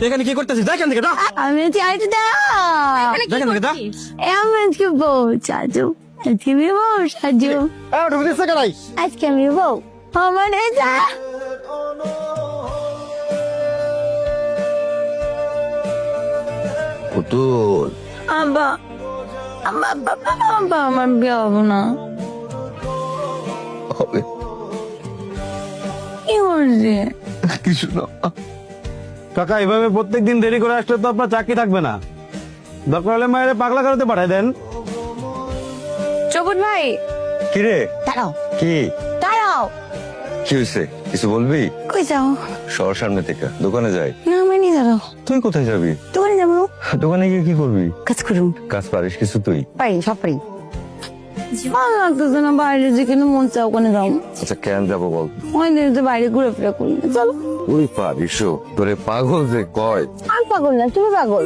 এখানে কি করতেছিস? দেখ এখান থেকে যা। আমি চাইতে দাও দেখ এখান থেকে যা। আমি আজকে বউ সাজু আজকে আমি বউ সাজু ঢুকে দিচ্ছে কেনাই। আজকে আমি বউ আমার যা পুতুল আব্বা আব্বা বাবা আব্বা আমার বিয়ে হবো না হবে কি করছে কিছু না। কাকা এভাবে প্রত্যেকদিন দেরি করে আসলে তো আপনার চাকরি থাকবে না। দরকার হলে মায়ের পাগলা করতে পাঠাই দেন। চবুট ভাই কি রে? দাঁড়াও কি দাঁড়াও কি হয়েছে? কিছু বলবি? কই যাও শহর সামনে থেকে দোকানে যাই। না আমি নিয়ে দাঁড়াও তুই কোথায় যাবি? দোকানে যাবো দোকানে গিয়ে কি করবি? কাজ করুন কাজ পারিস কিছু তুই? পারি সব পারি ভালো লাগতেছে না বাইরে যেখানে মন চাও ওখানে যাও আচ্ছা কেন যাবো বল? অনেক দিন তো বাইরে ঘুরে ফিরে করি চলো তুই পারিস তোরে পাগল যে কয়। আর পাগল না তুমি পাগল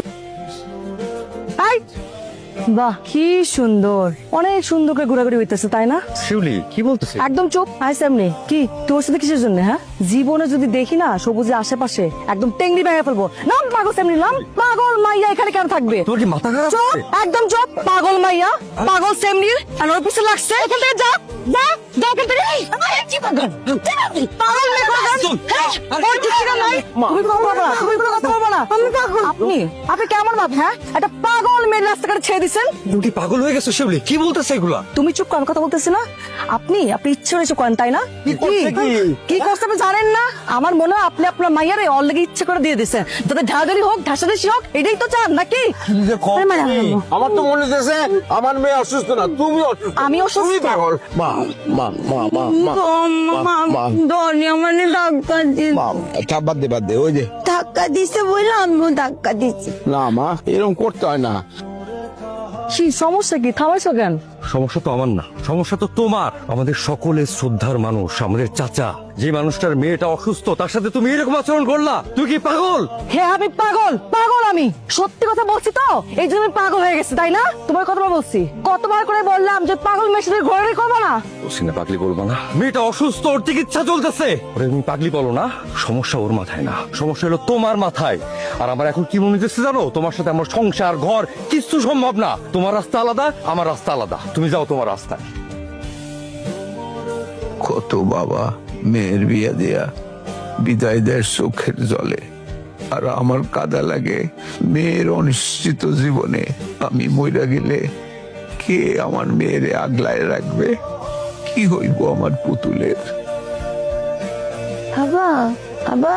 বাহ কি সুন্দর, অনেক সুন্দর করে ঘোরাঘুরি হইতেছে তাই না? শিউলি কি বলতেছিস? একদম চুপ। হাই সামনে কি তোর সাথে কিসের জন্য? হ্যাঁ জীবনে যদি দেখি না সবুজের আশেপাশে একদম টেংরি ভেঙে ফেলবো। নাম পাগল সামনে, নাম পাগল মাইয়া এখানে কেন থাকবে? তোর কি মাথা খারাপ? চুপ একদম চুপ। পাগল মাইয়া পাগল সেমনির আর ওর পিছনে লাগছে। এখান থেকে যা যা যা এখান থেকে। এই, আমার কি পাগল পাগল মেয়ে পাগল। হ্যাঁ, ওর কিছু না নাই। তুমি কথা বলবা না, তুমি কোনো কথা বলবা না। আমি পাগল। আপনি আপনি কেমন ভাব? হ্যাঁ একটা পাগল মেয়ে রাস্তাঘাটে ছেড়ে দিছেন। তুমি কি পাগল হয়ে গেছো শিউলি? কি বলতেছে এগুলা? তুমি চুপ করার কথা বলতেছি না। আপনি ইচ্ছে হয়েছে করেন তাই না? করছে কি? কি করছে আপনি জানেন না? আমার মনে হয় আপনি আপনার মাইয়ারে অলরেডি ইচ্ছে করে দিয়ে দিচ্ছেন, যাতে ঢাকারি হোক ঢাসাঢাসি হোক, এটাই তো চান নাকি? আমার তো মনে হচ্ছে আমার মেয়ে অসুস্থ না, তুমি অসুস্থ। আমি অসুস্থ? তুমি পাগল। মা মা মা মা মা মা ধনিয়া মানে ধাক্কা দিচ্ছে তা বাদ দে ওই যে ধাক্কা দিচ্ছে বলে আমিও ধাক্কা দিচ্ছি না মা এরকম করতে হয় না। কি সমস্যা? কি থামাইছো কেন? সমস্যা তো আমার না, সমস্যা তো তোমার। আমাদের সকলের শ্রদ্ধার মানুষ, আমাদের চাচা, যে মানুষটার মেয়েটা অসুস্থ তার সাথে তুমি এরকম আচরণ করলা। তুই কি পাগল? হ্যাঁ আমি পাগল, পাগল আমি সত্যি কথা বলছি তো, এই জন্য আমি পাগল হয়ে গেছি তাই না? তোমার কতবার বলছি, কতবার করে বললাম যে পাগল মেয়ের সাথে ঘোরাঘুরি করবো না। বলছি না পাগলি বলবো না? মেয়েটা অসুস্থ, ওর চিকিৎসা চলতেছে, ওরে তুমি পাগলি বলো না? সমস্যা ওর মাথায় না, সমস্যা হলো তোমার মাথায়। আর আমার এখন কি মনে হচ্ছে জানো? তোমার সাথে আমার সংসার ঘর কিছু সম্ভব না। তোমার রাস্তা আলাদা, আমার রাস্তা আলাদা। তুমি যাও তোমার রাস্তায়। কত বাবা মেয়ের বিয়ে দেয়া বিদায় দেয় চোখের জলে, আর আমার কাদা লাগে মেয়ের অনিশ্চিত জীবনে। আমি মইরা গেলে কে আমার মেয়েরে আগলায় রাখবে? কি হইব আমার পুতুলের? বাবা বাবা